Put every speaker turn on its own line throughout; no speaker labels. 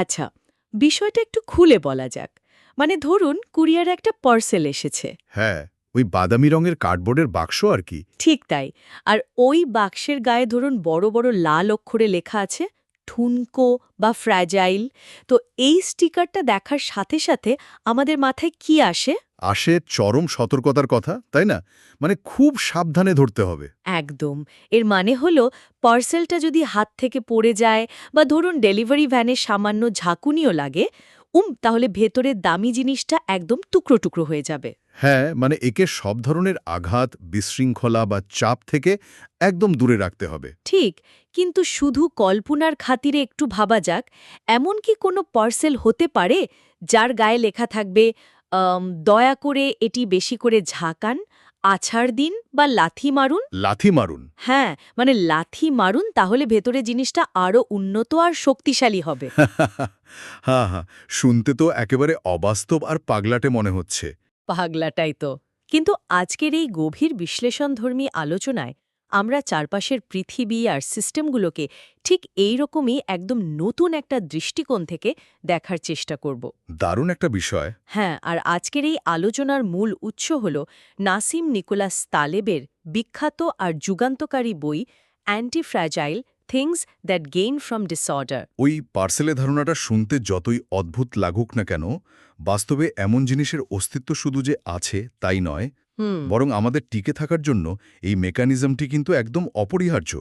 আচ্ছা, বিষয়টা একটু খুলে বলা যাক। মানে ধরুন কুরিয়ারে একটা পার্সেল এসেছে।
হ্যাঁ, ওই বাদামি রঙের কার্ডবোর্ডের বাক্স আর কি।
ঠিক তাই। আর ওই বাক্সের গায়ে ধরুন বড় বড় লাল অক্ষরে লেখা আছে ঠুনকো বা ফ্র্যাজাইল। তো এই স্টিকারটা দেখার সাথে সাথে আমাদের মাথায় কি আসে?
আসে চরম সতর্কতার কথা, তাই না? মানে খুব সাবধানে ধরতে হবে।
একদম। এর মানে হলো পার্সেলটা যদি হাত থেকে পড়ে যায় বা ধরুন ডেলিভারি ভ্যানে সামান্য ঝাঁকুনিও লাগে, তাহলে ভেতরের দামি জিনিসটা একদম টুকরো টুকরো হয়ে যাবে।
হ্যাঁ, মানে একে সব ধরনের আঘাত, বিশৃঙ্খলা বা চাপ থেকে একদম দূরে রাখতে হবে।
ঠিক, কিন্তু শুধু কল্পনার খাতিরে একটু ভাবা যাক, এমন কি কোনো পার্সেল হতে পারে যার গায়ে লেখা থাকবে দয়া করে এটি বেশি করে ঝাঁকান, আছাড় দিন বা লাথি মারুন?
লাথি মারুন।
হ্যাঁ, মানে লাথি মারুন, তাহলে ভেতরে জিনিসটা আরও উন্নত আর শক্তিশালী হবে।
হ্যাঁ, হ্যাঁ, শুনতে তো একেবারে অবাস্তব আর পাগলাটে মনে হচ্ছে।
পাগলাটাই তো। কিন্তু আজকের এই গভীর বিশ্লেষণধর্মী আলোচনায় আমরা চারপাশের পৃথিবী আর সিস্টেমগুলোকে ঠিক এই রকমই একদম নতুন একটা দৃষ্টিকোণ থেকে দেখার চেষ্টা করব।
দারুণ একটা বিষয়।
হ্যাঁ, আর আজকের এই আলোচনার মূল উৎস হল নাসিম নিকোলাস তালেবের বিখ্যাত আর যুগান্তকারী বই anti fragile things that gain from disorder.
ওই পার্সেলের ধারণাটা শুনতে যতই অদ্ভুত লাগুক না কেন, বাস্তবে এমন জিনিসের অস্তিত্ব শুধু যে আছে তাই নয়,
হুম।
বরং আমাদের টিকে থাকার জন্য এই মেকানিজমটি কিন্তু একদম অপরিহার্য।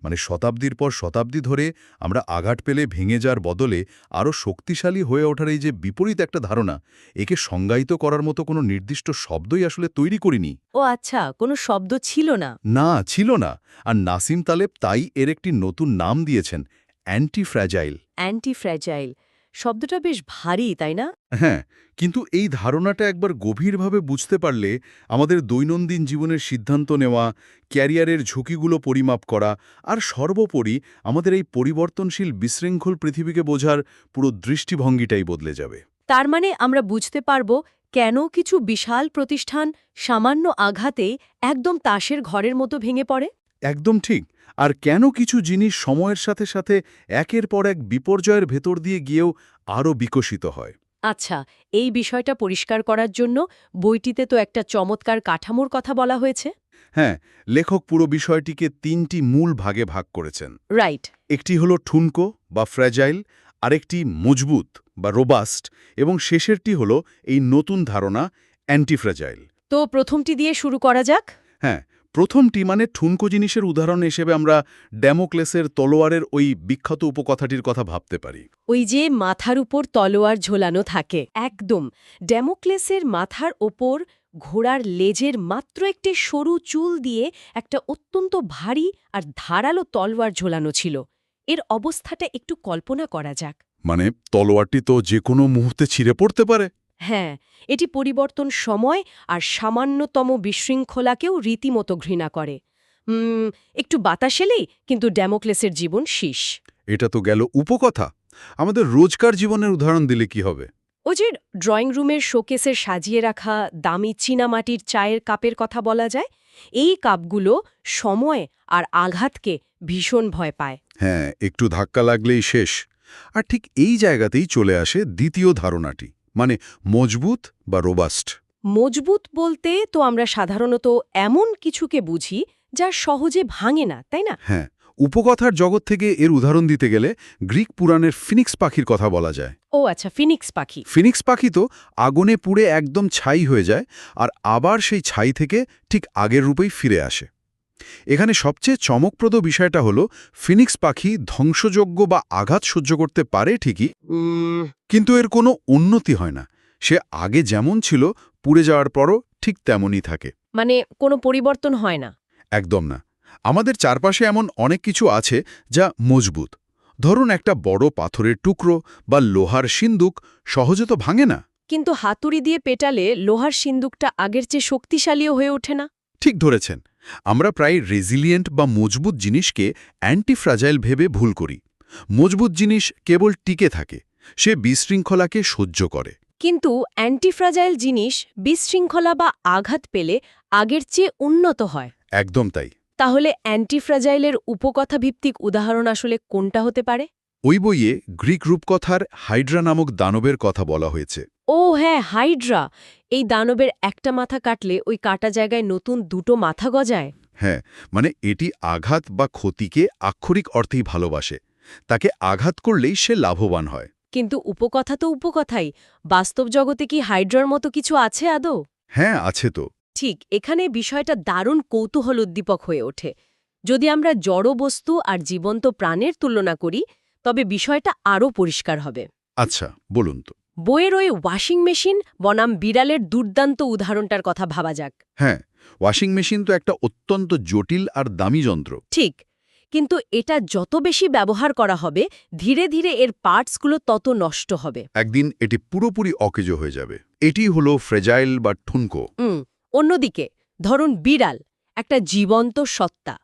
মানে শতাব্দীর পর শতাব্দী ধরে আমরা আঘাত পেলে ভেঙে যাওয়ার বদলে আরও শক্তিশালী হয়ে ওঠার এই যে বিপরীত একটা ধারণা, একে সংজ্ঞায়িত করার মতো কোনো নির্দিষ্ট শব্দই আসলে তৈরি করিনি।
ও আচ্ছা, কোনো শব্দ ছিল না।
না, ছিল না। আর নাসিম তালেব তাই এর একটি নতুন নাম দিয়েছেন, অ্যান্টি ফ্র্যাজাইল।
অ্যান্টি ফ্র্যাজাইল শব্দটা বেশ ভারী, তাই না?
হ্যাঁ, কিন্তু এই ধারণাটা একবার গভীরভাবে বুঝতে পারলে আমাদের দৈনন্দিন জীবনের সিদ্ধান্ত নেওয়া, ক্যারিয়ারের ঝুঁকিগুলো পরিমাপ করা আর সর্বোপরি আমাদের এই পরিবর্তনশীল বিশৃঙ্খল পৃথিবীকে বোঝার পুরো দৃষ্টিভঙ্গিটাই বদলে যাবে।
তার মানে আমরা বুঝতে পারব কেন কিছু বিশাল প্রতিষ্ঠান সামান্য আঘাতেই একদম তাসের ঘরের মতো ভেঙে পড়ে।
একদম ঠিক। আর কেন কিছু জিনিস সময়ের সাথে সাথে একের পর এক বিপর্যয়ের ভেতর দিয়ে গিয়েও আরও বিকশিত হয়।
আচ্ছা, এই বিষয়টা পরিষ্কার করার জন্য বইটিতে তো একটা চমৎকার কাঠামোর কথা বলা হয়েছে।
হ্যাঁ, লেখক পুরো বিষয়টিকে ৩টি মূল ভাগে ভাগ করেছেন।
রাইট।
একটি হলো ঠুনকো বা ফ্র্যাজাইল, আরেকটি মজবুত বা রোবাস্ট এবং শেষেরটি হলো এই নতুন ধারণা অ্যান্টিফ্র্যাজাইল।
তো প্রথমটি দিয়ে শুরু করা যাক।
হ্যাঁ, প্রথমটি মানে ঠুনকো জিনিসের উদাহরণ হিসেবে আমরা ড্যামোক্লেসের তলোয়ারের ওই বিখ্যাত উপকথাটির কথা ভাবতে পারি।
ওই যে মাথার উপর তলোয়ার ঝোলানো থাকে, একদম ড্যামোক্লেসের মাথার ওপর ঘোড়ার লেজের মাত্র একটি সরু চুল দিয়ে একটা অত্যন্ত ভারী আর ধারালো তলোয়ার ঝোলানো ছিল। এর অবস্থাটা একটু কল্পনা করা যাক।
মানে তলোয়ারটি তো যে কোনো মুহূর্তে ছিঁড়ে পড়তে পারে।
হ্যাঁ, এটি পরিবর্তন সময় আর সামান্যতম বিশৃঙ্খলাকেও রীতিমতো ঘৃণা করে। একটু বাতাস এলেই কিন্তু ড্যামোক্লেসের জীবন শেষ।
এটা তো গেল উপকথা। আমাদের রোজকার জীবনের উদাহরণ দিলে কি হবে?
ও যে ড্রয়িং রুমের শোকেসের সাজিয়ে রাখা দামি চীনামাটির চায়ের কাপের কথা বলা যায়। এই কাপগুলো সময় আর আঘাতকে ভীষণ ভয় পায়।
হ্যাঁ, একটু ধাক্কা লাগলেই শেষ। আর ঠিক এই জায়গাতেই চলে আসে দ্বিতীয় ধারণাটি, মানে মজবুত বা রোবাস্ট।
মজবুত বলতে তো আমরা সাধারণত এমন কিছুকে বুঝি যা সহজে ভাঙে না, তাই না?
হ্যাঁ, উপকথার জগৎ থেকে এর উদাহরণ দিতে গেলে গ্রিক পুরাণের ফিনিক্স পাখির কথা বলা যায়।
ও আচ্ছা, ফিনিক্স পাখি।
ফিনিক্স পাখি তো আগুনে পুড়ে একদম ছাই হয়ে যায় আর আবার সেই ছাই থেকে ঠিক আগের রূপেই ফিরে আসে। এখানে সবচেয়ে চমকপ্রদ বিষয়টা হলো ফিনিক্স পাখি ধ্বংসযোগ্য বা আঘাত সহ্য করতে পারে ঠিকই, কিন্তু এর কোনো উন্নতি হয় না। সে আগে যেমন ছিল পুড়ে যাওয়ার পরও ঠিক তেমনই থাকে।
মানে কোনো পরিবর্তন হয় না।
একদম না। আমাদের চারপাশে এমন অনেক কিছু আছে যা মজবুত। ধরুন একটা বড় পাথরের টুকরো বা লোহার সিন্দুক সহজে তো ভাঙে না।
কিন্তু হাতুড়ি দিয়ে পেটালে লোহার সিন্দুকটা আগের চেয়ে শক্তিশালীও হয়ে ওঠে না।
ঠিক ধরেছেন। আমরা প্রায় রেজিলিয়েন্ট বা মজবুত জিনিসকে অ্যান্টিফ্র্যাজাইল ভেবে ভুল করি। মজবুত জিনিস কেবল টিকে থাকে, সে বিশৃঙ্খলাকে সহ্য করে।
কিন্তু অ্যান্টিফ্রাজাইল জিনিস বিশৃঙ্খলা বা আঘাত পেলে আগের চেয়ে উন্নত হয়।
একদম তাই।
তাহলে অ্যান্টিফ্রাজাইলের উপকথা ভিত্তিক উদাহরণ আসলে কোনটা হতে পারে?
ওই বইয়ে গ্রিক রূপকথার হাইড্রা নামক দানবের কথা বলা হয়েছে।
ও হ্যাঁ, হাইড্রা। এই দানবের একটা মাথা কাটলে ওই কাটা জায়গায় নতুন দুটো মাথা গজায়।
হ্যাঁ, মানে এটি আঘাত বা ক্ষতিকে আক্ষরিক অর্থেই ভালোবাসে। তাকে আঘাত করলেই সে লাভবান হয়।
কিন্তু উপকথা তো উপকথাই। বাস্তব জগতে কি হাইড্রার মতো কিছু আছে আদৌ?
হ্যাঁ, আছে তো।
ঠিক, এখানে বিষয়টা দারুণ কৌতূহল উদ্দীপক হয়ে ওঠে। যদি আমরা জড় বস্তু আর জীবন্ত প্রাণের তুলনা করি, তবে বিষয়টা আরও পরিষ্কার হবে।
আচ্ছা, বলুন তো।
বইয়ের ওই ওয়াশিং মেশিন বনাম বিড়ালের দুর্দান্ত উদাহরণটার কথা ভাবা যাক।
হ্যাঁ, ওয়াশিং মেশিন তো একটা অত্যন্ত জটিল আর দামি যন্ত্র।
ঠিক, কিন্তু এটা যত বেশি ব্যবহার করা হবে, ধীরে ধীরে এর পার্টসগুলো তত নষ্ট হবে।
একদিন এটি পুরোপুরি অকেজো হয়ে যাবে। এটি হলো ফ্রেজাইল বা ঠুনকো।
অন্যদিকে ধরুন বিড়াল, একটা জীবন্ত সত্তা।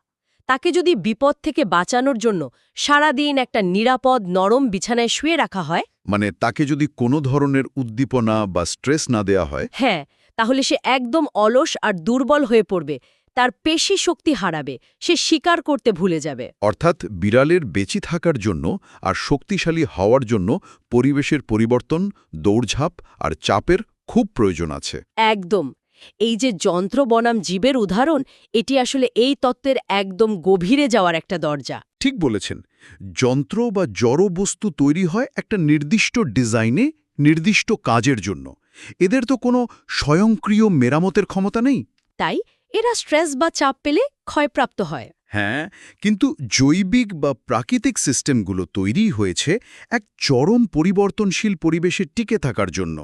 তাকে যদি বিপদ থেকে বাঁচানোর জন্য সারাদিন একটা নিরাপদ নরম বিছানায় শুয়ে রাখা হয়,
মানে তাকে যদি কোনো ধরনের উদ্দীপনা বা স্ট্রেস না দেয়া হয়,
হ্যাঁ, তাহলে সে একদম অলস আর দুর্বল হয়ে পড়বে। তার পেশি শক্তি হারাবে, সে শিকার করতে ভুলে যাবে।
অর্থাৎ বিড়ালের বেঁচে থাকার জন্য আর শক্তিশালী হওয়ার জন্য পরিবেশের পরিবর্তন, দৌড়ঝাঁপ আর চাপের খুব প্রয়োজন আছে।
একদম। এই যে যন্ত্র বনাম জীবের উদাহরণ, এটি আসলে এই তত্ত্বের একদম গভীরে যাওয়ার একটা দরজা।
ঠিক বলেছেন। যন্ত্র বা জড় বস্তু তৈরি হয় একটা নির্দিষ্ট ডিজাইনে, নির্দিষ্ট কাজের জন্য। এদের তো কোনো স্বয়ংক্রিয় মেরামতের ক্ষমতা নেই।
তাই এরা স্ট্রেস বা চাপ পেলে ক্ষয়প্রাপ্ত হয়।
হ্যাঁ, কিন্তু জৈবিক বা প্রাকৃতিক সিস্টেমগুলো তৈরি হয়েছে এক চরম পরিবর্তনশীল পরিবেশে টিকে থাকার জন্য।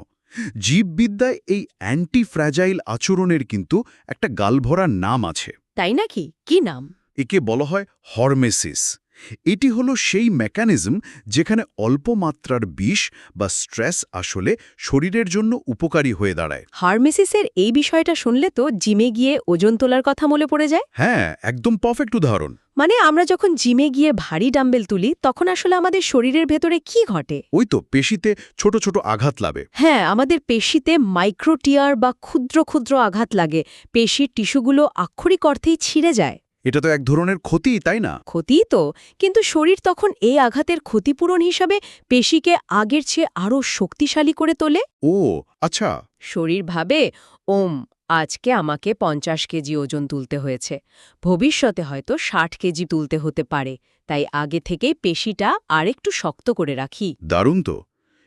জীববিদ্যায় এই অ্যান্টি ফ্র্যাজাইল আচরণের কিন্তু একটা গালভরা নাম আছে।
তাই নাকি? কি নাম?
একে বলা হয় হরমেসিস। এটি হলো সেই মেকানিজম যেখানে অল্প মাত্রার বিষ বা স্ট্রেস আসলে শরীরের জন্য উপকারী হয়ে দাঁড়ায়।
হারমেসিসের এই বিষয়টা শুনলে তো জিমে গিয়ে ওজন তোলার কথা মনে পড়ে যায়।
হ্যাঁ, একদম পারফেক্ট উদাহরণ।
মানে আমরা যখন জিমে গিয়ে ভারী ডাম্বেল তুলি, তখন আসলে আমাদের শরীরের ভেতরে কি ঘটে?
ওই তো পেশিতে ছোট ছোট আঘাত লাগে।
হ্যাঁ, আমাদের পেশিতে মাইক্রোটিয়ার বা ক্ষুদ্র ক্ষুদ্র আঘাত লাগে। পেশির টিস্যুগুলো আক্ষরিক অর্থেই ছিঁড়ে যায়।
এটা তো এক ধরনের ক্ষতি, তাই না?
ক্ষতিই তো, কিন্তু শরীর তখন এই আঘাতের ক্ষতিপূরণ হিসাবে পেশিকে আগের চেয়ে আরও শক্তিশালী করে তোলে।
ও আচ্ছা।
শরীর ভাবে, আজকে আমাকে 50 কেজি ওজন তুলতে হয়েছে, ভবিষ্যতে হয়তো 60 কেজি তুলতে হতে পারে, তাই আগে থেকেই পেশিটা আরেকটু শক্ত করে রাখি।
দারুণ তো।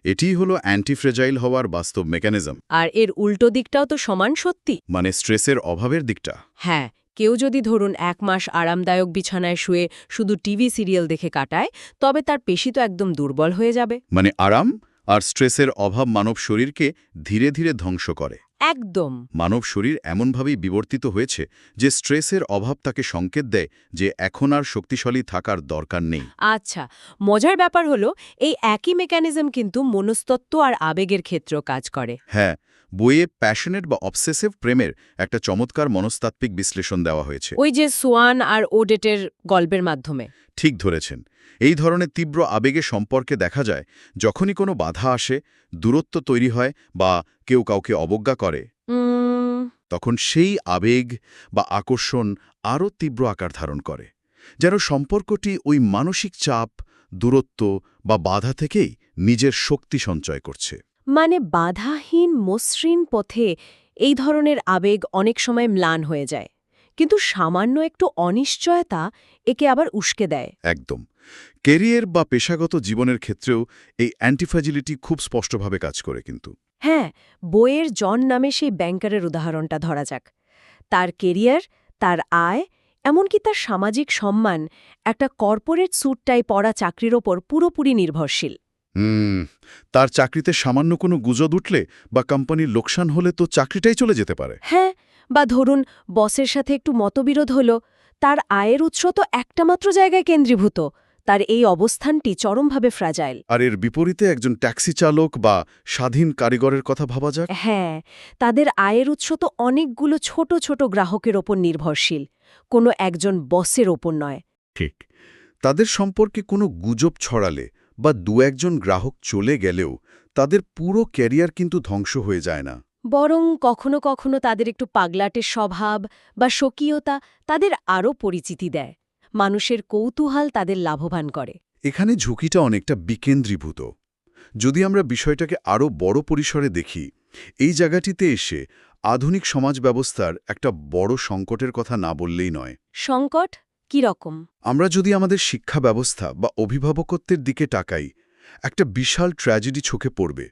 এটিই হলো অ্যান্টিফ্রেজাইল হওয়ার বাস্তব মেকানিজম।
আর এর উল্টো দিকটাও তো সমান সত্যি।
মানে স্ট্রেসের অভাবের দিকটা।
হ্যাঁ, কেউ যদি ধরুন 1 মাস আরামদায়ক বিছানায় শুয়ে শুধু টিভি সিরিয়াল দেখে কাটায়, তবে তার পেশি তো একদম দুর্বল হয়ে যাবে।
মানে আরাম আর স্ট্রেসের অভাব মানব শরীরকে ধীরে ধীরে ধ্বংস করে।
একদম।
মানব শরীর এমনভাবেই বিবর্তিত হয়েছে যে স্ট্রেসের অভাব তাকে সংকেত দেয় যে এখন আর শক্তিশালী থাকার দরকার নেই।
আচ্ছা, মজার ব্যাপার হলো এই একই মেকানিজম কিন্তু মনস্তত্ত্ব আর আবেগের ক্ষেত্রেও কাজ করে।
হ্যাঁ, বইয়ে প্যাশনেট বা অবসেসিভ প্রেমের একটা চমৎকার মনস্তাত্ত্বিক বিশ্লেষণ দেওয়া হয়েছে।
ওই যে সোয়ান আর ওডেটের গল্পের মাধ্যমে।
ঠিক ধরেছেন। এই ধরনের তীব্র আবেগের সম্পর্কে দেখা যায় যখনই কোনো বাধা আসে, দূরত্ব তৈরি হয় বা কেউ কাউকে অবজ্ঞা করে, তখন সেই আবেগ বা আকর্ষণ আরও তীব্র আকার ধারণ করে, যেন সম্পর্কটি ওই মানসিক চাপ, দূরত্ব বা বাধা থেকেই নিজের শক্তি সঞ্চয় করছে।
মানে বাধাহীন মসৃণ পথে এই ধরনের আবেগ অনেক সময় ম্লান হয়ে যায়, কিন্তু সামান্য একটু অনিশ্চয়তা একে আবার উস্কে দেয়।
একদম। ক্যারিয়ার বা পেশাগত জীবনের ক্ষেত্রেও এই অ্যান্টিফ্র্যাজিলিটি খুব স্পষ্টভাবে কাজ করে কিন্তু।
হ্যাঁ, বইয়ের জন নামে সেই ব্যাংকারের উদাহরণটা ধরা যাক। তার কেরিয়ার, তার আয়, এমনকি তার সামাজিক সম্মান একটা কর্পোরেট স্যুটটাই পরা চাকরির ওপর পুরোপুরি নির্ভরশীল।
তার চাকরিতে সামান্য কোনো গুজব উঠলে বা কোম্পানির লোকসান হলে তো চাকরিটাই চলে যেতে পারে।
হ্যাঁ, বা ধরুন বসের সাথে একটু মতবিরোধ হলো, তার আয়ের উৎস তো একটা মাত্র জায়গায় কেন্দ্রীভূত। তার এই অবস্থানটি চরমভাবে ফ্র্যাজাইল।
আর এর বিপরীতে একজন ট্যাক্সি চালক বা স্বাধীন কারিগরের কথা ভাবা যাক।
হ্যাঁ, তাদের আয়ের উৎস তো অনেকগুলো ছোট ছোট গ্রাহকের ওপর নির্ভরশীল, কোনো একজন বসের ওপর নয়।
ঠিক। তাদের সম্পর্কে কোনো গুজব ছড়ালে বা দু-একজন গ্রাহক চলে গেলেও তাদের পুরো ক্যারিয়ার কিন্তু ধ্বংস হয়ে যায় না।
বরং কখনো কখনো তাদের একটু পাগলাটের স্বভাব বা স্বকীয়তা তাদের আরও পরিচিতি দেয়। মানুষের কৌতূহল তাদের লাভবান করে।
এখানে ঝুঁকিটা অনেকটা বিকেন্দ্রীভূত। যদি আমরা বিষয়টাকে আরও বড় পরিসরে দেখি, এই জায়গাটিতে এসে আধুনিক সমাজ ব্যবস্থার একটা বড় সংকটের কথা না বললেই নয়।
সংকট কি রকম?
আমরা যদি আমাদের শিক্ষা ব্যবস্থা বা অভিভাবকত্বের দিকে তাকাই, একটা বিশাল ট্র্যাজেডি চোখে পড়বে।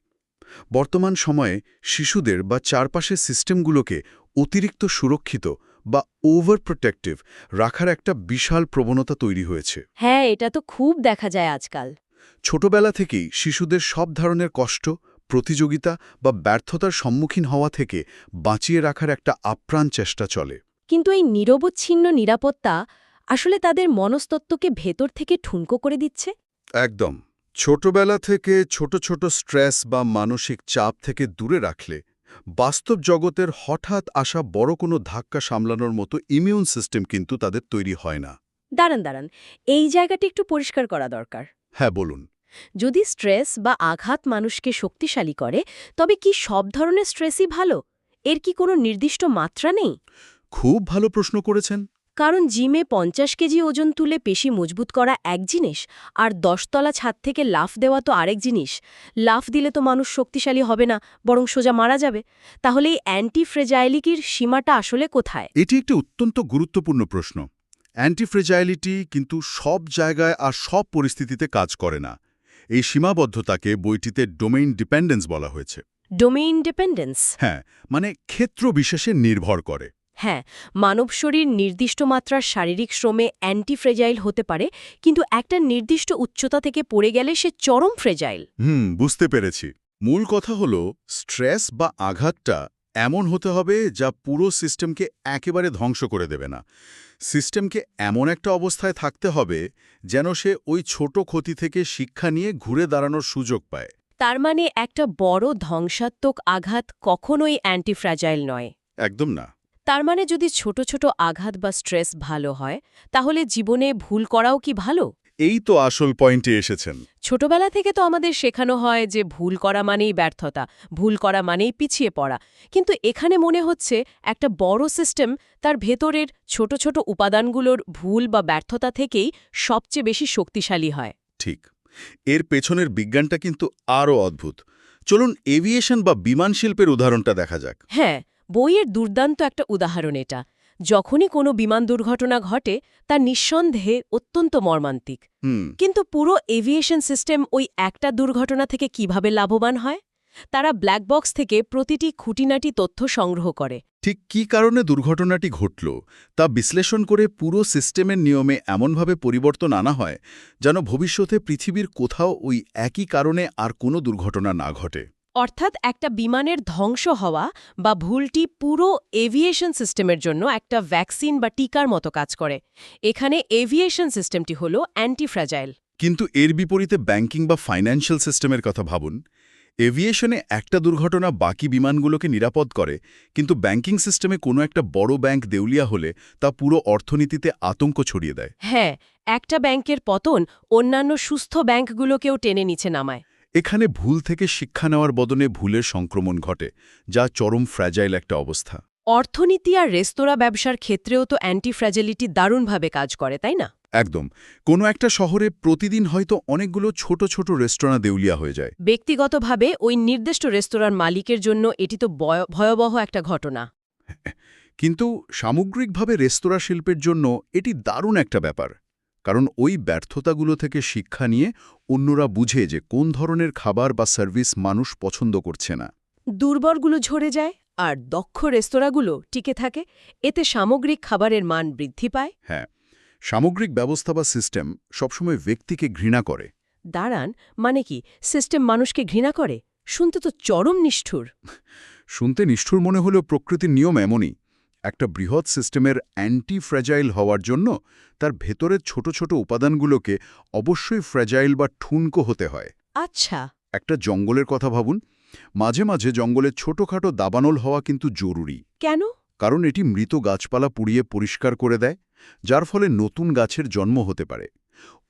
বর্তমান সময়ে শিশুদের বা চারপাশের সিস্টেমগুলোকে অতিরিক্ত সুরক্ষিত বা ওভার প্রোটেক্টিভ রাখার একটা বিশাল প্রবণতা তৈরি হয়েছে।
হ্যাঁ, এটা তো খুব দেখা যায় আজকাল।
ছোটবেলা থেকেই শিশুদের সব ধরনের কষ্ট, প্রতিযোগিতা বা ব্যর্থতার সম্মুখীন হওয়া থেকে বাঁচিয়ে রাখার একটা আপ্রাণ চেষ্টা চলে।
কিন্তু এই নিরবচ্ছিন্ন নিরাপত্তা আসলে তাদের মনস্তত্ত্বকে ভেতর থেকে ঠুনকো করে দিচ্ছে।
একদম। ছোটবেলা থেকে ছোট ছোট স্ট্রেস বা মানসিক চাপ থেকে দূরে রাখলে বাস্তব জগতের হঠাৎ আসা বড় কোনো ধাক্কা সামলানোর মতো ইমিউন সিস্টেম কিন্তু তাদের তৈরি হয় না।
দাঁড়ান, এই জায়গাটি একটু পরিষ্কার করা দরকার।
হ্যাঁ, বলুন।
যদি স্ট্রেস বা আঘাত মানুষকে শক্তিশালী করে, তবে কি সব ধরনের স্ট্রেসই ভালো? এর কি কোনো নির্দিষ্ট মাত্রা নেই?
খুব ভালো প্রশ্ন করেছেন।
কারণ জিমে 50 কেজি ওজন তুলে পেশি মজবুত করা এক জিনিস, আর 10 তলা ছাদ থেকে লাফ দেওয়া তো আরেক জিনিস। লাফ দিলে তো মানুষ শক্তিশালী হবে না, বরং সোজা মারা যাবে। তাহলে এই অ্যান্টি ফ্রেজাইলিটির সীমাটা আসলে কোথায়?
এটি একটি অত্যন্ত গুরুত্বপূর্ণ প্রশ্ন। অ্যান্টিফ্রেজাইলিটি কিন্তু সব জায়গায় আর সব পরিস্থিতিতে কাজ করে না। এই সীমাবদ্ধতাকে বইটিতে ডোমেইন ডিপেন্ডেন্স বলা হয়েছে।
Domain dependence?
হ্যাঁ, মানে ক্ষেত্র বিশেষে নির্ভর করে।
হ্যাঁ, মানব শরীর নির্দিষ্ট মাত্রার শারীরিক শ্রমে অ্যান্টি ফ্রেজাইল হতে পারে, কিন্তু একটা নির্দিষ্ট উচ্চতা থেকে পড়ে গেলে সে চরম ফ্রেজাইল।
বুঝতে পেরেছি। মূল কথা হলো স্ট্রেস বা আঘাতটা এমন হতে হবে যা পুরো সিস্টেমকে একেবারে ধ্বংস করে দেবে না। সিস্টেমকে এমন একটা অবস্থায় থাকতে হবে যেন সে ওই ছোট ক্ষতি থেকে শিক্ষা নিয়ে ঘুরে দাঁড়ানোর সুযোগ পায়।
তার মানে একটা বড় ধ্বংসাত্মক আঘাত কখনোই অ্যান্টি ফ্র্যাজাইল নয়।
একদম না।
তার মানে যদি ছোট ছোট আঘাত বা স্ট্রেস ভালো হয়, তাহলে জীবনে ভুল করাও কি ভালো?
এই তো আসল পয়েন্টে এসেছেন।
ছোটবেলা থেকে তো আমাদের শেখানো হয় যে ভুল করা মানেই ব্যর্থতা, ভুল করা মানেই পিছিয়ে পড়া। কিন্তু এখানে মনে হচ্ছে একটা বড় সিস্টেম তার ভেতরের ছোট ছোট উপাদানগুলোর ভুল বা ব্যর্থতা থেকেই সবচেয়ে বেশি শক্তিশালী হয়।
ঠিক। এর পেছনের বিজ্ঞানটা কিন্তু আরও অদ্ভুত। চলুন এভিয়েশন বা বিমান শিল্পের উদাহরণটা দেখা যাক।
হ্যাঁ, বইয়ের দুর্দান্ত একটা উদাহরণ এটা। যখনই কোনো বিমান দুর্ঘটনা ঘটে, তা নিঃসন্দেহে অত্যন্ত মর্মান্তিক। কিন্তু পুরো এভিয়েশন সিস্টেম ওই একটা দুর্ঘটনা থেকে কিভাবে লাভবান হয়? তারা ব্ল্যাক বক্স থেকে প্রতিটি খুঁটিনাটি তথ্য সংগ্রহ করে।
ঠিক কী কারণে দুর্ঘটনাটি ঘটল তা বিশ্লেষণ করে পুরো সিস্টেমের নিয়মে এমনভাবে পরিবর্তন আনা হয় যেন ভবিষ্যতে পৃথিবীর কোথাও ওই একই কারণে আর কোনো দুর্ঘটনা না ঘটে।
অর্থাৎ একটা বিমানের ধ্বংস হওয়া বা ভুলটি পুরো এভিয়েশন সিস্টেমের জন্য একটা ভ্যাকসিন বা টিকার মতো কাজ করে। এখানে এভিয়েশন সিস্টেমটি হল অ্যান্টি ফ্র্যাজাইল।
কিন্তু এর বিপরীতে ব্যাংকিং বা ফাইন্যান্সিয়াল সিস্টেমের কথা ভাবুন। এভিয়েশনে একটা দুর্ঘটনা বাকি বিমানগুলোকে নিরাপদ করে, কিন্তু ব্যাংকিং সিস্টেমে কোনো একটা বড় ব্যাংক দেউলিয়া হলে তা পুরো অর্থনীতিতে আতঙ্ক ছড়িয়ে দেয়।
হ্যাঁ, একটা ব্যাংকের পতন অন্যান্য সুস্থ ব্যাংকগুলোকেও টেনে নিচে নামায়।
এখানে ভুল থেকে শিক্ষা নেওয়ার বদলে ভুলের সংক্রমণ ঘটে, যা চরম ফ্র্যাজাইল একটা অবস্থা।
অর্থনীতি আর রেস্তোরাঁ ব্যবসার ক্ষেত্রেও তো অ্যান্টি ফ্র্যাজাইলিটি দারুণভাবে কাজ করে, তাই না?
একদম। কোনো একটা শহরে প্রতিদিন হয়তো অনেকগুলো ছোট ছোট রেস্তোরাঁ দেউলিয়া হয়ে যায়।
ব্যক্তিগতভাবে ওই নির্দিষ্ট রেস্তোরাঁর মালিকের জন্য এটি তো ভয়াবহ একটা ঘটনা।
কিন্তু সামগ্রিকভাবে রেস্তোরাঁ শিল্পের জন্য এটি দারুণ একটা ব্যাপার। কারণ ওই ব্যর্থতাগুলো থেকে শিক্ষা নিয়ে অন্যরা বুঝে যে কোন ধরনের খাবার বা সার্ভিস মানুষ পছন্দ করছে না।
দুর্বলগুলো ঝরে যায় আর দক্ষ রেস্তোরাঁগুলো টিকে থাকে। এতে সামগ্রিক খাবারের মান বৃদ্ধি পায়।
হ্যাঁ, সামগ্রিক ব্যবস্থা বা সিস্টেম সবসময় ব্যক্তিকে ঘৃণা করে।
দাঁড়ান, মানে কি সিস্টেম মানুষকে ঘৃণা করে? শুনতে তো চরম নিষ্ঠুর।
শুনতে নিষ্ঠুর মনে হলেও প্রকৃতির নিয়ম এমনই। একটা বৃহৎ সিস্টেমের অ্যান্টি ফ্র্যাজাইল হওয়ার জন্য তার ভেতরের ছোট ছোট উপাদানগুলোকে অবশ্যই ফ্র্যাজাইল বা ঠুনকো হতে হয়।
আচ্ছা।
একটা জঙ্গলের কথা ভাবুন। মাঝে মাঝে জঙ্গলে ছোটখাটো দাবানল হওয়া কিন্তু জরুরি।
কেন?
কারণ এটি মৃত গাছপালা পুড়িয়ে পরিষ্কার করে দেয়, যার ফলে নতুন গাছের জন্ম হতে পারে।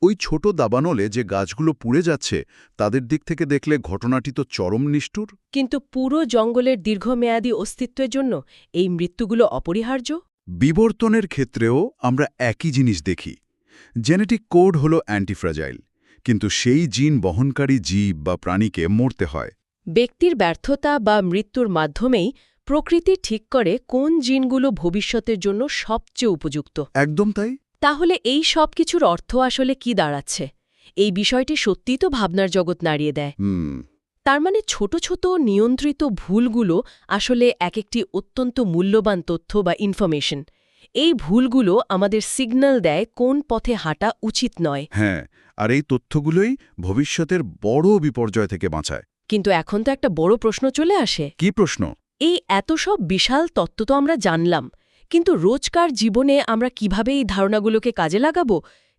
ওই ছোট দাবানলে যে গাছগুলো পুড়ে যাচ্ছে তাদের দিক থেকে দেখলে ঘটনাটি তো চরম নিষ্ঠুর।
কিন্তু পুরো জঙ্গলের দীর্ঘমেয়াদী অস্তিত্বের জন্য এই মৃত্যুগুলো অপরিহার্য।
বিবর্তনের ক্ষেত্রেও আমরা একই জিনিস দেখি। জেনেটিক কোড হল অ্যান্টিফ্র্যাজাইল, কিন্তু সেই জিন বহনকারী জীব বা প্রাণীকে মরতে হয়।
ব্যক্তির ব্যর্থতা বা মৃত্যুর মাধ্যমেই প্রকৃতি ঠিক করে কোন জিনগুলো ভবিষ্যতের জন্য সবচেয়ে উপযুক্ত।
একদম তাই।
তাহলে এই সব কিছুর অর্থ আসলে কি দাঁড়াচ্ছে? এই বিষয়টি সত্যিই তো ভাবনার জগৎ নাড়িয়ে দেয়। তার মানে ছোট ছোট নিয়ন্ত্রিত ভুলগুলো আসলে এক একটি অত্যন্ত মূল্যবান তথ্য বা ইনফরমেশন। এই ভুলগুলো আমাদের সিগন্যাল দেয় কোন পথে হাঁটা উচিত নয়।
হ্যাঁ, আর এই তথ্যগুলোই ভবিষ্যতের বড় বিপর্যয় থেকে বাঁচায়।
কিন্তু এখন তো একটা বড় প্রশ্ন চলে আসে।
কি প্রশ্ন?
এই এত সব বিশাল তত্ত্ব তো আমরা জানলাম, কিন্তু রোজকার জীবনে আমরা কিভাবে এই ধারণাগুলোকে কাজে লাগাবো?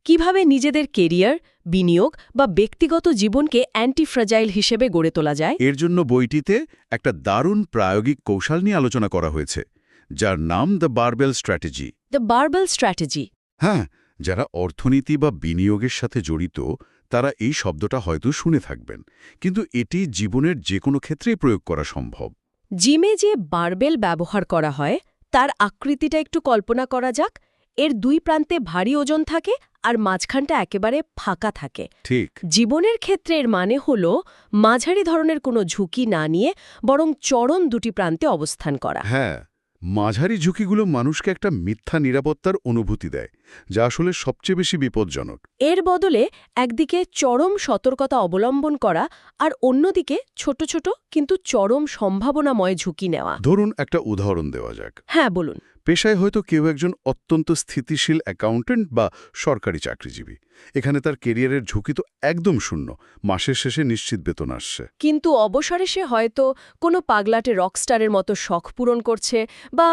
কিভাবে নিজেদের কেরিয়ার, বিনিয়োগ বা ব্যক্তিগত জীবনকে অ্যান্টি-ফ্রাজাইল হিসেবে গড়ে তোলা যায়?
এর জন্য বইটিতে একটা দারুণ প্রায়োগিক কৌশল নিয়ে আলোচনা করা হয়েছে, যার নাম the barbell strategy.
The barbell strategy.
হ্যাঁ, যারা অর্থনীতি বা বিনিয়োগের সাথে জড়িত তারা এই শব্দটা হয়তো শুনে থাকবেন, কিন্তু এটি জীবনের যে কোনো ক্ষেত্রেই প্রয়োগ করা সম্ভব।
জিমে যে বারবেল ব্যবহার করা হয় তার আকৃতিটা একটু কল্পনা করা যাক। এর দুই প্রান্তে ভারী ওজন থাকে আর মাঝখানটা একেবারে ফাঁকা থাকে।
ঠিক।
জীবনের ক্ষেত্রে এর মানে হল মাঝারি ধরনের কোনো ঝুঁকি না নিয়ে বরং চরম দুটি প্রান্তে অবস্থান করা।
হ্যাঁ, মাঝারি ঝুঁকিগুলো মানুষকে একটা মিথ্যা নিরাপত্তার অনুভূতি দেয়, যা আসলে সবচেয়ে বেশি বিপজ্জনক।
এর বদলে একদিকে চরম সতর্কতা অবলম্বন করা আর অন্যদিকে ছোট ছোট কিন্তু চরম সম্ভাবনাময় ঝুঁকি নেওয়া।
ধরুন একটা উদাহরণ দেওয়া যাক।
হ্যাঁ, বলুন।
পেশায় হয়তো কেউ একজন অত্যন্ত স্থিতিশীল অ্যাকাউন্ট্যান্ট বা সরকারি চাকরিজীবী। এখানে তার কেরিয়ারের ঝুঁকি তো একদম শূন্য, মাসের শেষে নিশ্চিত বেতন আসছে।
কিন্তু অবসরে সে হয়তো কোনো পাগলাটে রকস্টারের মতো শখ পূরণ করছে বা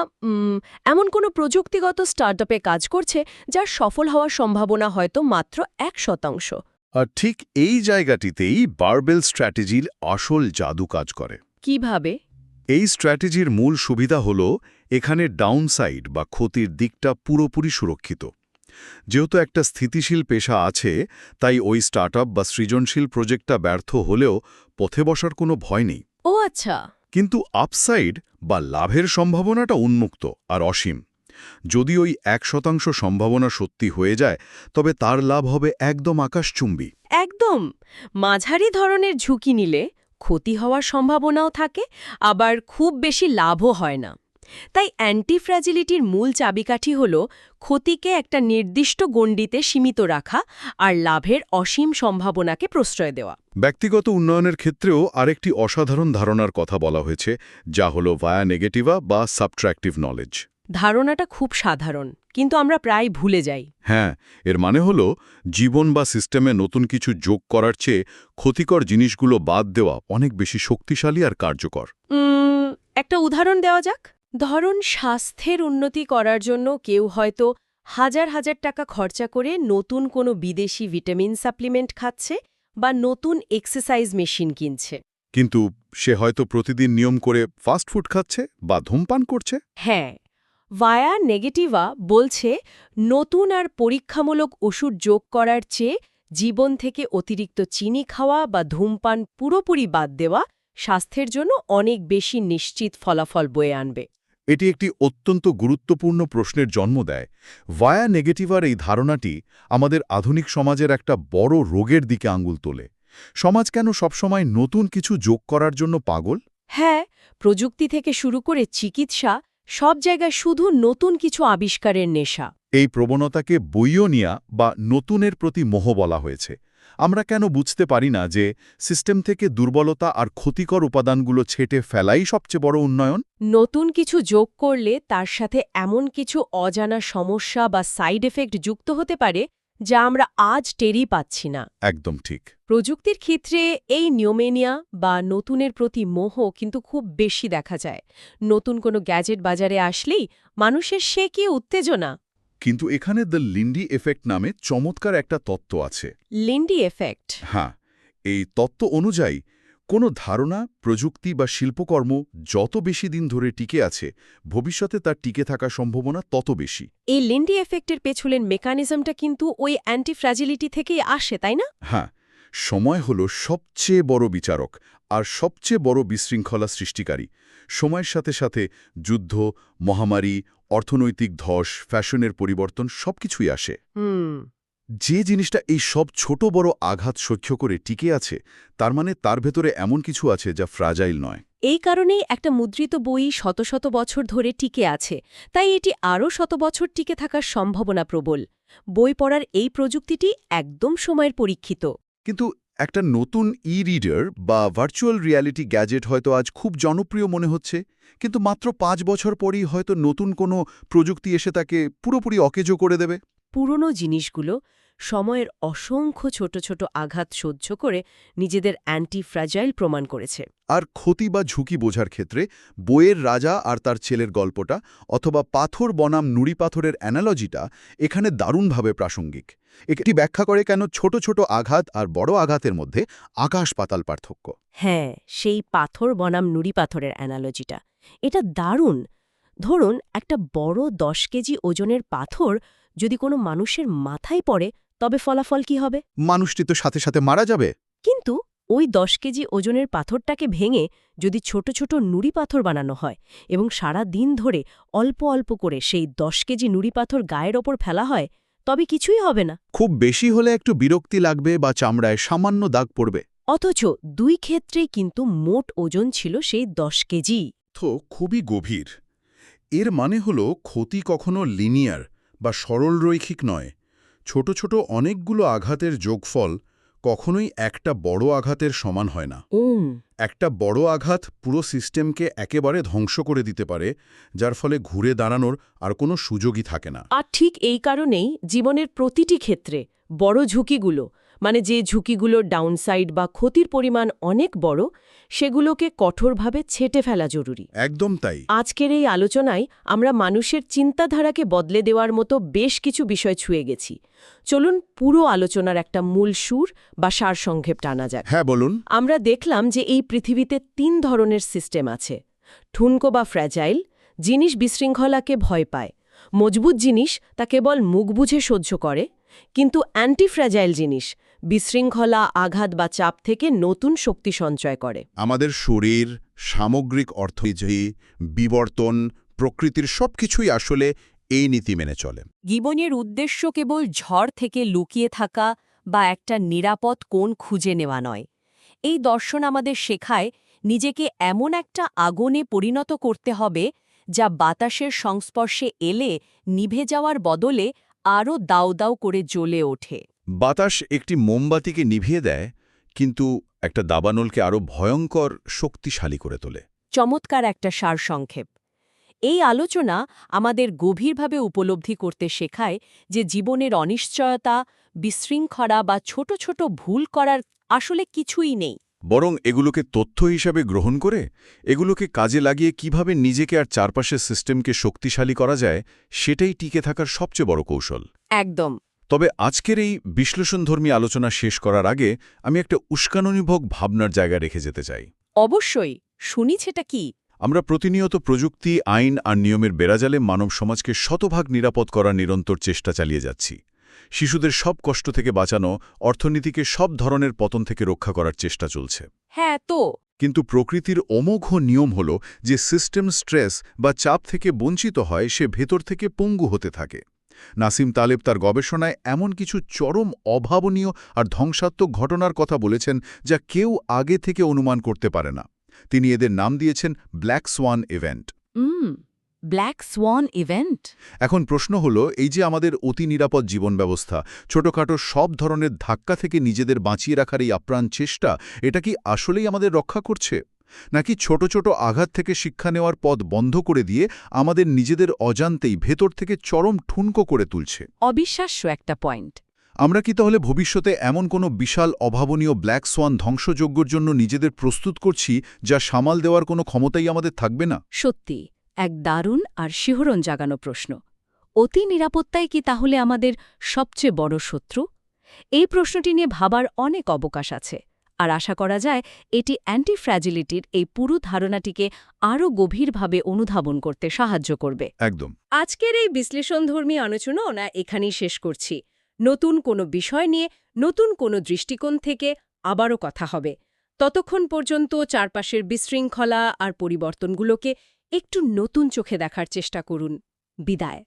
এমন কোনো প্রযুক্তিগত স্টার্টআপে কাজ করছে যার সফল হওয়ার সম্ভাবনা হয়তো মাত্র 1%।
আর ঠিক এই জায়গাটিতেই বারবেল স্ট্র্যাটেজির আসল জাদু কাজ করে।
কিভাবে?
এই স্ট্র্যাটেজির মূল সুবিধা হল এখানে ডাউনসাইড বা ক্ষতির দিকটা পুরোপুরি সুরক্ষিত। যেহেতু একটা স্থিতিশীল পেশা আছে, তাই ওই স্টার্টআপ বা সৃজনশীল প্রজেক্টটা ব্যর্থ হলেও পথে বসার কোনো ভয় নেই।
ও আচ্ছা।
কিন্তু আপসাইড বা লাভের সম্ভাবনাটা উন্মুক্ত আর অসীম। যদি ওই 1% সম্ভাবনা সত্যি হয়ে যায়, তবে তার লাভ হবে একদম আকাশচুম্বী।
একদম। মাঝারি ধরনের ঝুঁকি নিলে ক্ষতি হওয়ার সম্ভাবনাও থাকে, আবার খুব বেশি লাভও হয় না। তাই অ্যান্টি-ফ্র্যাজিলিটির মূল চাবিকাঠি হল ক্ষতিকে একটা নির্দিষ্ট গণ্ডিতে সীমিত রাখা আর লাভের অসীম সম্ভাবনাকে প্রশ্রয় দেওয়া।
ব্যক্তিগত উন্নয়নের ক্ষেত্রেও আরেকটি অসাধারণ ধারণার কথা বলা হয়েছে, যা হল ভায়া নেগেটিভা বা সাবট্র্যাক্টিভ নলেজ।
ধারণাটা খুব সাধারণ, কিন্তু আমরা প্রায় ভুলে যাই।
হ্যাঁ, এর মানে হল জীবন বা সিস্টেমে নতুন কিছু যোগ করার চেয়ে ক্ষতিকর জিনিসগুলো বাদ দেওয়া অনেক বেশি শক্তিশালী আর কার্যকর।
একটা উদাহরণ দেওয়া যাক। ধরুন, স্বাস্থ্যের উন্নতি করার জন্য কেউ হয়তো হাজার হাজার টাকা খরচা করে নতুন কোনো বিদেশি ভিটামিন সাপ্লিমেন্ট খাচ্ছে বা নতুন এক্সারসাইজ মেশিন কিনছে।
কিন্তু সে হয়তো প্রতিদিন নিয়ম করে ফাস্টফুড খাচ্ছে বা ধূমপান করছে।
হ্যাঁ, ভায়া নেগেটিভা বলছে নতুন আর পরীক্ষামূলক ওষুধ যোগ করার চেয়ে জীবন থেকে অতিরিক্ত চিনি খাওয়া বা ধূমপান পুরোপুরি বাদ দেওয়া স্বাস্থ্যের জন্য অনেক বেশি নিশ্চিত ফলাফল বয়ে আনবে।
এটি একটি অত্যন্ত গুরুত্বপূর্ণ প্রশ্নের জন্ম দেয়। ভায়া নেগেটিভার এই ধারণাটি আমাদের আধুনিক সমাজের একটা বড় রোগের দিকে আঙুল তোলে। সমাজ কেন সবসময় নতুন কিছু যোগ করার জন্য পাগল?
হ্যাঁ, প্রযুক্তি থেকে শুরু করে চিকিৎসা, সব জায়গায় শুধু নতুন কিছু আবিষ্কারের নেশা।
এই প্রবণতাকে বইওনিয়া বা নতুনের প্রতি মোহ বলা হয়েছে। আমরা কেন বুঝতে পারি না যে সিস্টেম থেকে দুর্বলতা আর ক্ষতিকর উপাদানগুলো ছেঁটে ফেলাই সবচেয়ে বড় উন্নয়ন?
নতুন কিছু যোগ করলে তার সাথে এমন কিছু অজানা সমস্যা বা সাইড এফেক্ট যুক্ত হতে পারে যা আমরা আজ টেরই পাচ্ছি না।
একদম ঠিক।
প্রযুক্তির ক্ষেত্রে এই নিওমেনিয়া বা নতুনের প্রতি মোহ কিন্তু খুব বেশি দেখা যায়। নতুন কোনো গ্যাজেট বাজারে আসলেই মানুষের সে কি উত্তেজনা।
কিন্তু এখানে দ্য লিন্ডি এফেক্ট নামে চমৎকার একটা তত্ত্ব আছে।
Lindy effect?
হ্যাঁ, এই তত্ত্ব অনুযায়ী কোনো ধারণা, প্রযুক্তি বা শিল্পকর্ম যত বেশি দিন ধরে টিকে আছে, ভবিষ্যতে তার টিকে থাকার সম্ভাবনা তত বেশি।
এই লিন্ডি এফেক্টের পেছনের মেকানিজমটা কিন্তু ওই অ্যান্টি-ফ্র্যাজিলিটি থেকেই আসে, তাই না?
হ্যাঁ, সময় হলো সবচেয়ে বড় বিচারক আর সবচেয়ে বড় বিশৃঙ্খলা সৃষ্টিকারী। সময়ের সাথে সাথে যুদ্ধ, মহামারী, অর্থনৈতিক ধস, ফ্যাশনের পরিবর্তন সবকিছুই আসে। যে জিনিসটা এই সব ছোট বড় আঘাত সহ্য করে টিকে আছে, তার মানে তার ভেতরে এমন কিছু আছে যা ফ্রাজাইল নয়।
এই কারণেই একটা মুদ্রিত বই শত শত বছর ধরে টিকে আছে, তাই এটি আরও শত বছর টিকে থাকার সম্ভাবনা প্রবল। বই পড়ার এই প্রযুক্তিটি একদম সময়ের পরীক্ষিত।
কিন্তু একটা নতুন ই-রিডার বা ভার্চুয়াল রিয়ালিটি গ্যাজেট হয়তো আজ খুব জনপ্রিয় মনে হচ্ছে, কিন্তু মাত্র 5 বছর পরই হয়তো নতুন কোনো প্রযুক্তি এসে তাকে পুরোপুরি অকেজো করে দেবে।
পুরনো জিনিসগুলো সময়ের অসংখ্য ছোট ছোট আঘাত সহ্য করে নিজেদের অ্যান্টি ফ্র্যাজাইল প্রমাণ করেছে।
আর ক্ষতি বা ঝুঁকি বোঝার ক্ষেত্রে বইয়ের রাজা আর তার ছেলের গল্পটা অথবা পাথর বনাম নুড়ি পাথরের অ্যানালজিটা এখানে দারুণভাবে প্রাসঙ্গিক। এটি ব্যাখ্যা করে কেন ছোট ছোট আঘাত আর বড় আঘাতের মধ্যে আকাশ পাতাল পার্থক্য।
হ্যাঁ, সেই পাথর বনাম নুড়ি পাথরের অ্যানালজিটা এটা দারুণ। ধরুন, একটা বড় 10 কেজি ওজনের পাথর যদি কোনো মানুষের মাথায় পড়ে, তবে ফলাফল কি হবে?
মানুষটি তো সাথে সাথে মারা যাবে।
কিন্তু ওই 10 কেজি ওজনের পাথরটাকে ভেঙে যদি ছোট ছোট নুড়ি পাথর বানানো হয় এবং সারা দিন ধরে অল্প অল্প করে সেই 10 কেজি নুড়ি পাথর গায়ের ওপর ফেলা হয়, তবে কিছুই হবে না।
খুব বেশি হলে একটু বিরক্তি লাগবে বা চামড়ায় সামান্য দাগ পড়বে।
অথচ দুই ক্ষেত্রেই কিন্তু মোট ওজন ছিল সেই 10 কেজি।
তো খুবই গভীর। এর মানে হলো ক্ষতি কখনো লিনিয়ার বা সরলরৈখিক নয়। ছোট ছোট অনেকগুলো আঘাতের যোগফল কখনোই একটা বড় আঘাতের সমান হয় না। একটা বড় আঘাত পুরো সিস্টেমকে একেবারে ধ্বংস করে দিতে পারে, যার ফলে ঘুরে দাঁড়ানোর আর কোনো সুযোগই থাকে না।
আর ঠিক এই কারণেই জীবনের প্রতিটি ক্ষেত্রে বড় ঝুঁকিগুলো, মানে যে ঝুঁকিগুলোর ডাউনসাইড বা ক্ষতির পরিমাণ অনেক বড়, সেগুলোকে কঠোরভাবে ছেঁটে ফেলা জরুরি।
একদম তাই।
আজকের এই আলোচনায় আমরা মানুষের চিন্তাধারাকে বদলে দেওয়ার মতো বেশ কিছু বিষয় ছুঁয়ে গেছি। চলুন পুরো আলোচনার একটা মূল সুর বা সারসংক্ষেপ টানা যাক।
হ্যাঁ, বলুন।
আমরা দেখলাম যে এই পৃথিবীতে 3 ধরনের সিস্টেম আছে। ঠুনকো বা ফ্র্যাজাইল জিনিস বিশৃঙ্খলাকে ভয় পায়। মজবুত জিনিস তা কেবল মুখ বুঝে সহ্য করে। কিন্তু অ্যান্টি ফ্র্যাজাইল জিনিস বিশৃঙ্খলা, আঘাত বা চাপ থেকে নতুন শক্তি সঞ্চয় করে।
আমাদের শরীর, সামগ্রিক অর্থনীতি, বিবর্তন, প্রকৃতির সবকিছুই আসলে এই নীতি মেনে চলে।
জীবনের উদ্দেশ্য কেবল ঝড় থেকে লুকিয়ে থাকা বা একটা নিরাপদ কোণ খুঁজে নেওয়া নয়। এই দর্শন আমাদের শেখায় নিজেকে এমন একটা আগুনে পরিণত করতে হবে যা বাতাসের সংস্পর্শে এলে নিভে যাওয়ার বদলে আরও দাউ দাউ করে জ্বলে ওঠে।
বাতাস একটি মোমবাতিকে নিভিয়ে দেয়, কিন্তু একটা দাবানলকে আরও ভয়ঙ্কর শক্তিশালী করে তোলে।
চমৎকার একটা সারসংক্ষেপ। এই আলোচনা আমাদের গভীরভাবে উপলব্ধি করতে শেখায় যে জীবনের অনিশ্চয়তা, বিশৃঙ্খলা বা ছোট ছোট ভুল করার আসলে কিছুই নেই।
বরং এগুলোকে তথ্য হিসাবে গ্রহণ করে এগুলোকে কাজে লাগিয়ে কিভাবে নিজেকে আর চারপাশের সিস্টেমকে শক্তিশালী করা যায়, সেটাই টিকে থাকার সবচেয়ে বড় কৌশল।
একদম।
তবে আজকের এই বিশ্লেষণধর্মী আলোচনা শেষ করার আগে আমি একটা উস্কানিভোগ ভাবনার জায়গা রেখে যেতে চাই।
অবশ্যই, শুনি সেটা কি?
আমরা প্রতিনিয়ত প্রযুক্তি, আইন আর নিয়মের বেড়াজালে মানব সমাজকে শতভাগ নিরাপদ করার নিরন্তর চেষ্টা চালিয়ে যাচ্ছি। শিশুদের সব কষ্ট থেকে বাঁচানো, অর্থনীতিকে সব ধরনের পতন থেকে রক্ষা করার চেষ্টা চলছে।
হ্যাঁ তো।
কিন্তু প্রকৃতির অমোঘ নিয়ম হল যে সিস্টেম স্ট্রেস বা চাপ থেকে বঞ্চিত হয়, সে ভেতর থেকে পঙ্গু হতে থাকে। নাসিম তালেব তার গবেষণায় এমন কিছু চরম অভাবনীয় আর ধ্বংসাত্মক ঘটনার কথা বলেছেন যা কেউ আগে থেকে অনুমান করতে পারে না। তিনি এদের নাম দিয়েছেন black Schwann event.
Black Schwann event.
এখন প্রশ্ন হলো, এই যে আমাদের অতি নিরাপদ জীবন ব্যবস্থা, ছোটখাটো সব ধরনের ধাক্কা থেকে নিজেদের বাঁচিয়ে রাখার এই আপ্রাণ চেষ্টা, এটা কি আসলেই আমাদের রক্ষা করছে, নাকি ছোট ছোট আঘাত থেকে শিক্ষা নেওয়ার পথ বন্ধ করে দিয়ে আমাদের নিজেদের অজান্তেই ভেতর থেকে চরম ঠুনকো করে তুলছে?
অবিশ্বাস্য একটা পয়েন্ট।
আমরা কি তাহলে ভবিষ্যতে এমন কোনো বিশাল অভাবনীয় ব্ল্যাক সোয়ান ধ্বংসযজ্ঞের জন্য নিজেদের প্রস্তুত করছি যা সামাল দেওয়ার কোনো ক্ষমতাই আমাদের থাকবে না?
সত্যি এক দারুণ আর শিহরণ জাগানো প্রশ্ন। অতি নিরাপত্তাই কি তাহলে আমাদের সবচেয়ে বড় শত্রু? এই প্রশ্নটি নিয়ে ভাবার অনেক অবকাশ আছে, আর আশা করা যায় এটি অ্যান্টি ফ্র্যাজিলিটির এই পুরো ধারণাটিকে আরও গভীরভাবে অনুধাবন করতে সাহায্য করবে।
একদম।
আজকের এই বিশ্লেষণধর্মী আলোচনা এখানেই শেষ করছি। নতুন কোনো বিষয় নিয়ে নতুন কোনো দৃষ্টিকোণ থেকে আবারও কথা হবে। ততক্ষণ পর্যন্ত চারপাশের বিশৃঙ্খলা আর পরিবর্তনগুলোকে একটু নতুন চোখে দেখার চেষ্টা করুন। বিদায়।